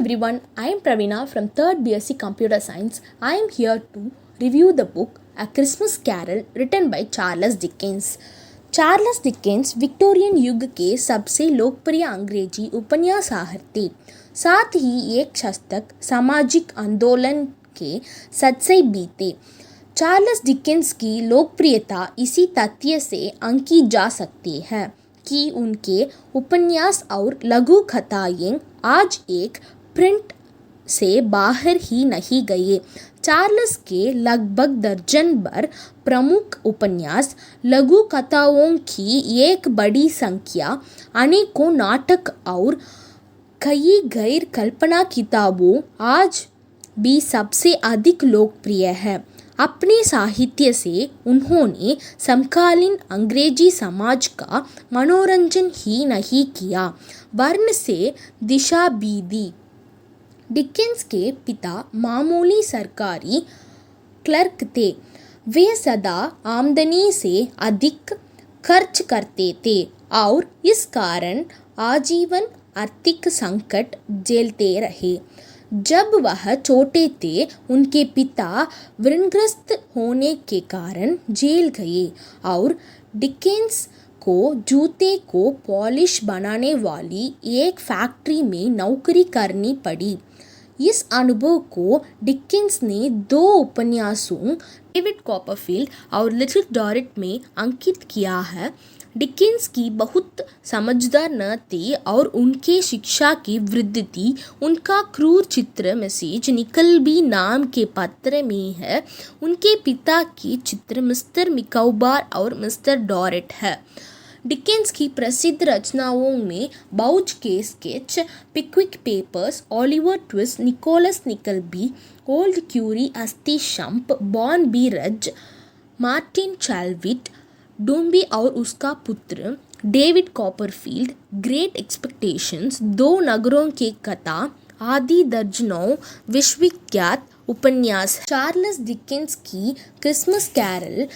everyone, I am Pravina from 3rd BSc Computer Science. I am here to review the book A Christmas Carol written by Charles Dickens. Charles Dickens Victorian युग के सबसे लोकप्रिय अंग्रेजी उपन्यासकार थे। साथ ही एक दशक सामाजिक आंदोलन के सदस्य भी थे। चार्ल्स डिकेंस की लोकप्रियता इसी तथ्य से आंकी जा सकती है कि उनके उपन्यास और लघु कथाएं आज एक प्रिंट से बाहर ही नहीं गए। चार्ल्स के लगभग दर्जन भर प्रमुख उपन्यास, लघु कथाओं की एक बड़ी संख्या, अनेकों नाटक और कई गैर कल्पना किताबों आज भी सबसे अधिक लोकप्रिय है। अपने साहित्य से उन्होंने समकालीन अंग्रेजी समाज का मनोरंजन ही नहीं किया, वरन से दिशा भी दी। डिकेंस के पिता मामूली सरकारी क्लर्क थे। वे सदा आमदनी से अधिक खर्च करते थे और इस कारण आजीवन आर्थिक संकट झेलते रहे। जब वह छोटे थे, उनके पिता ऋणग्रस्त होने के कारण जेल गए और डिकेंस को जूते को पॉलिश बनाने वाली एक फैक्ट्री में नौकरी करनी पड़ी। इस अनुभव को डिकेंस ने 2 उपन्यासों डेविड कॉपरफील्ड और लिटिल डॉरेट में अंकित किया है। डिकेंस की बहुत समझदार न थे और उनके शिक्षा की वृद्धि थी। उनका क्रूर चित्र मैसेज निकलबी नाम के पत्र में है। उनके पिता की चित्र मिस्टर मिकाउबर और मिस्टर डॉरेट है। डिकेंस की प्रसिद्ध रचनाओं में बाउच के sketch, Pickwick papers, Oliver Twist, Nicholas Nickleby, old curiosity, अस्थि शंप, Barnaby Rudge, Martin Chuzzlewit, Dombey और उसका पुत्र, डेविड कॉपरफील्ड, ग्रेट एक्सपेक्टेशंस, 2 नगरों के कथा आदि दर्जनों विश्वविख्यात उपन्यास। चार्ल्स डिकेंस की क्रिसमस कैरल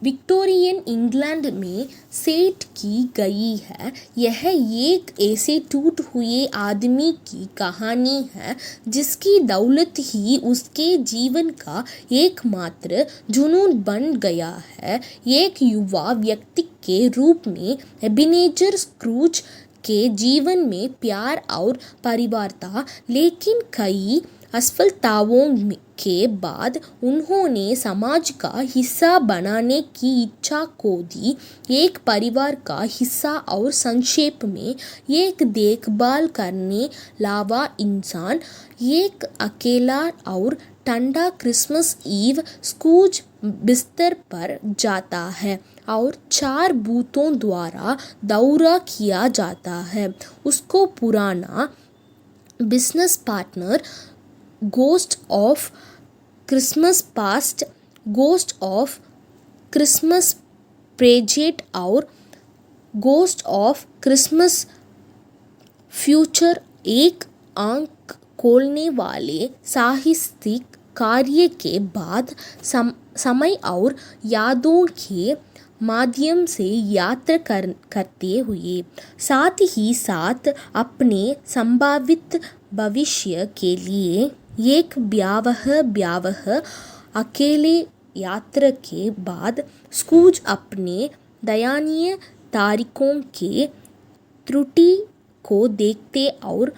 विक्टोरियन इंग्लैंड में सेट की गई है। यह एक ऐसे टूट हुए आदमी की कहानी है जिसकी दौलत ही उसके जीवन का एकमात्र जुनून बन गया है। एक युवा व्यक्ति के रूप में एबेनेजर स्क्रूज के जीवन में प्यार और परिवार था, लेकिन कई असफलताओं के बाद उन्होंने समाज का हिस्सा बनाने की इच्छा को दी। एक परिवार का हिस्सा और संक्षेप में एक देखभाल करने लावा इंसान। एक अकेला और ठंडा क्रिसमस ईव स्क्रूज बिस्तर पर जाता है और 4 भूतों द्वारा दौरा किया जाता है। उसको पुराना business partner, ghost of Christmas past, ghost of Christmas present और गोस्ट ऑफ क्रिसमस फ्यूचर एक आंख खोलने वाले साहित्यिक कार्य के बाद समय और यादों के माध्यम से यात्रा करते हुए साथ ही साथ अपने संभावित भविष्य के लिए एक भयावह अकेले यात्रा के बाद स्क्रूज अपने दयनीय तारीखों के त्रुटि को देखते और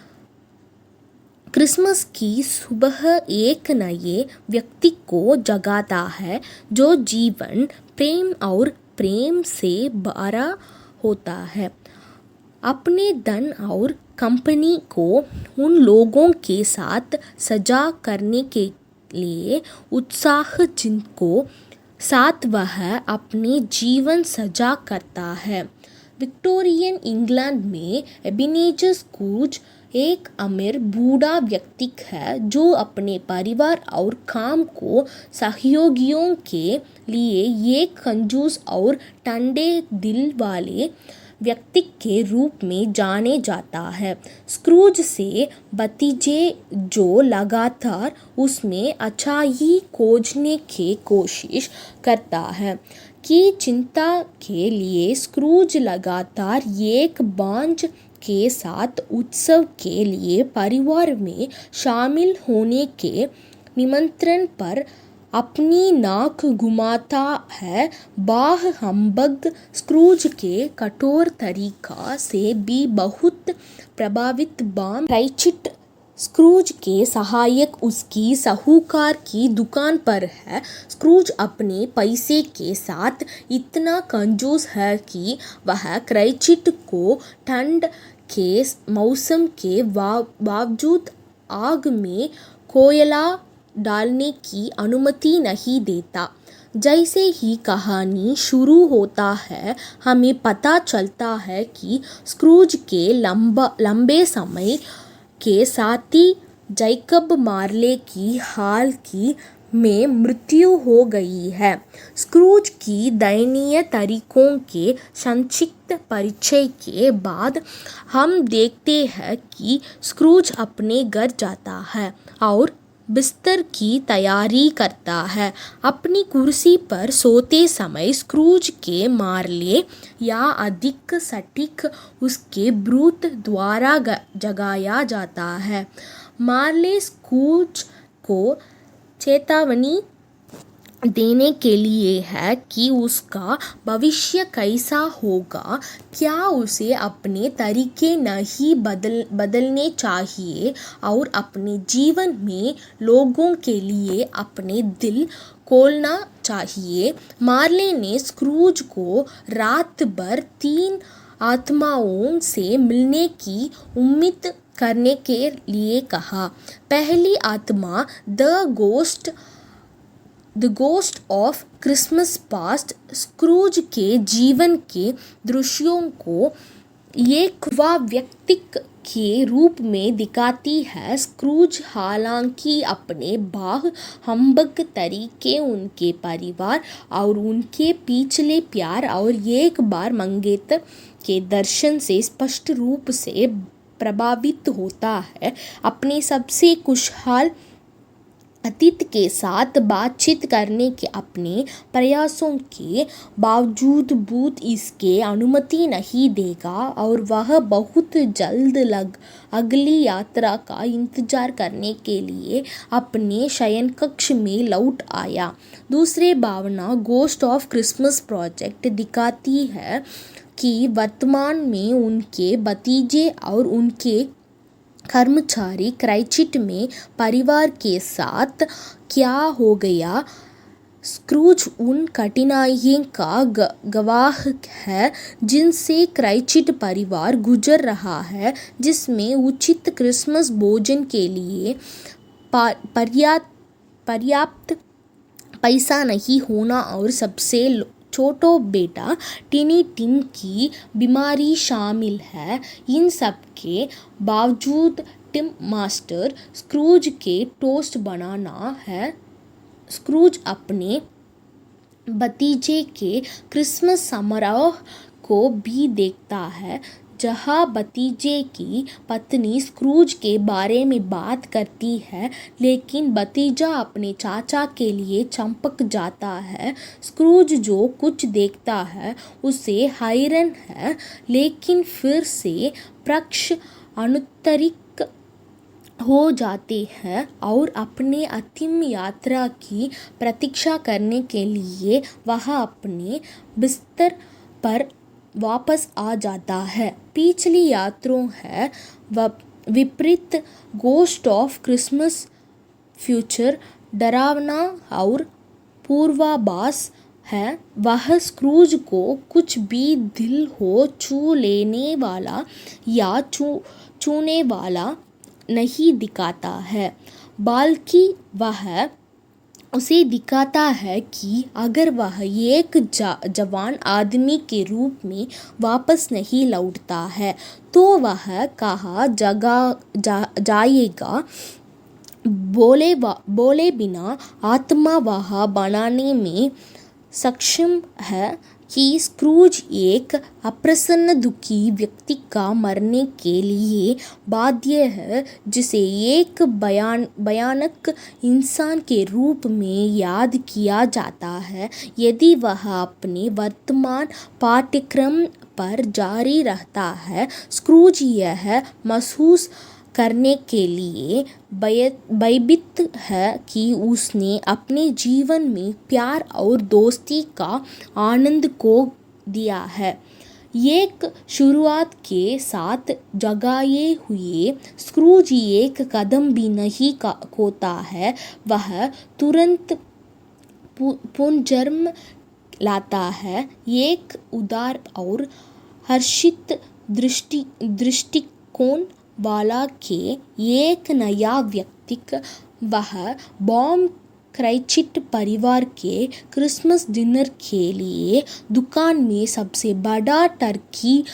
क्रिसमस की सुबह एक नए व्यक्ति को जगाता है जो जीवन, प्रेम और प्रेम से भरा होता है। अपने धन और कंपनी को उन लोगों के साथ सजा करने के लिए उत्साह जिनको साथ वह अपने जीवन सजा करता है। विक्टोरियन इंग्लैंड में एबेनेजर स्क्रूज एक अमीर बूढ़ा व्यक्ति है जो अपने परिवार और काम को सहयोगियों के लिए एक कंजूस और ठंडे दिल वाले व्यक्ति के रूप में जाने जाता है। स्क्रूज से भतीजे जो लगातार उसमें अच्छाई खोजने की कोशिश करता है की चिंता के लिए स्क्रूज लगातार एक बांझ के साथ उत्सव के लिए परिवार में शामिल होने के निमंत्रण पर अपनी नाक घुमाता है। बाह हम्बग स्क्रूज के कठोर तरीका से भी बहुत प्रभावित बाम क्राइचिट स्क्रूज के सहायक उसकी साहूकार की दुकान पर है। स्क्रूज अपने पैसे के साथ इतना कंजूस है कि वह क्राइचिट को ठंड के मौसम के बावजूद आग में कोयला डालने की अनुमति नहीं देता। जैसे ही कहानी शुरू होता है हमें पता चलता है कि स्क्रूज के लंबे समय के साथी जैकब मार्ले की हाल ही में मृत्यु हो गई है। स्क्रूज की दयनीय तरीकों के संक्षिप्त परिचय के बाद हम देखते हैं कि स्क्रूज अपने घर जाता है और बिस्तर की तैयारी करता है। अपनी कुर्सी पर सोते समय स्क्रूज के मार्ले या अधिक सटीक उसके ब्रूत द्वारा जगाया जाता है। मार्ले स्क्रूज को चेतावनी देने के लिए है कि उसका भविष्य कैसा होगा, क्या उसे अपने तरीके नहीं बदलने चाहिए और अपने जीवन में लोगों के लिए अपने दिल खोलना चाहिए। मार्ले ने स्क्रूज को रात भर 3 आत्माओं से मिलने की उम्मीद करने के लिए कहा। पहली आत्मा the ghost of Christmas past Scrooge के जीवन के दृश्यों को एक व्यक्ति के रूप में दिखाती है। स्क्रूज हालांकि अपने बाह हम्बग तरीके, उनके परिवार और उनके पिछले प्यार और एक बार मंगेतर के दर्शन से स्पष्ट रूप से प्रभावित होता है। अपने सबसे खुशहाल अतीत के साथ बातचीत करने के अपने प्रयासों के बावजूद भूत इसके अनुमति नहीं देगा और वह बहुत जल्द अगली यात्रा का इंतजार करने के लिए अपने शयनकक्ष में लौट आया। दूसरी भावना गोस्ट ऑफ क्रिसमस प्रोजेक्ट दिखाती है कि वर्तमान में उनके भतीजे और उनके कर्मचारी क्राइचिट में परिवार के साथ क्या हो गया। स्क्रूज उन कठिनाइयों का गवाह है जिनसे क्राइचिट परिवार गुजर रहा है, जिसमें उचित क्रिसमस भोजन के लिए पर्याप्त पैसा नहीं होना और सबसे छोटो बेटा टिनी टिम की बीमारी शामिल है। इन सब के बावजूद टिम मास्टर स्क्रूज के टोस्ट बनाना है। स्क्रूज अपने भतीजे के क्रिसमस समारोह को भी देखता है, जहाँ भतीजे की पत्नी स्क्रूज के बारे में बात करती है, लेकिन भतीजा अपने चाचा के लिए चंपक जाता है। स्क्रूज जो कुछ देखता है उसे हैरान है, लेकिन फिर से पक्ष अनुत्तरिक हो जाते हैं और अपने अंतिम यात्रा की प्रतीक्षा करने के लिए वह अपने बिस्तर पर वापस आ जाता है। पिछली यात्रों है विपरीत गोस्ट ऑफ क्रिसमस फ्यूचर डरावना और पूर्वाभास है। वह स्क्रूज को कुछ भी दिल हो छू लेने वाला या छूने वाला नहीं दिखाता है, बल्कि वह उसे दिखाता है कि अगर वह एक जवान आदमी के रूप में वापस नहीं लौटता है तो वह कहाँ जाएगा। बोले बिना आत्मा वह बनाने में सक्षम है कि स्क्रूज एक अप्रसन्न दुखी व्यक्ति का मरने के लिए बाध्य है, जिसे एक भयानक इंसान के रूप में याद किया जाता है। यदि वह अपने वर्तमान पाठ्यक्रम पर जारी रहता है। स्क्रूज यह महसूस करने के लिए भयभीत है कि उसने अपने जीवन में प्यार और दोस्ती का आनंद खो दिया है। एक शुरुआत के साथ जगाए हुए स्क्रूज एक कदम भी नहीं खोता है। वह तुरंत पुनर्जन्म लाता है, एक उदार और हर्षित दृष्टिकोण वाला के एक नया व्यक्ति। वह बॉम क्राइचिट परिवार के क्रिसमस डिनर के लिए दुकान में सबसे बड़ा टर्की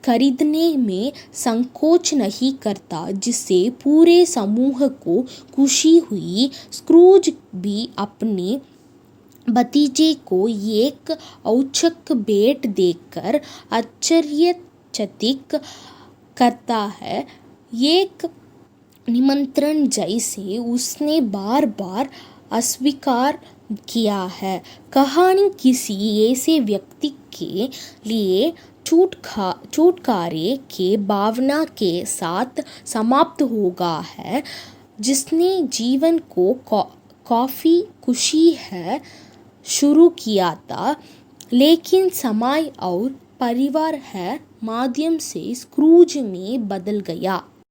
खरीदने में संकोच नहीं करता, जिससे पूरे समूह को खुशी हुई। स्क्रूज भी अपने भतीजे को एक औचक भेंट देकर आश्चर्यचकित करता है, एक निमंत्रण जिसे उसने बार बार अस्वीकार किया है। कहानी किसी ऐसे व्यक्ति के लिए छुटकारे के भावना के साथ समाप्त होगा है, जिसने जीवन को काफ़ी खुशी है शुरू किया था, लेकिन समय और परिवार है माध्यम से स्क्रूज में बदल गया।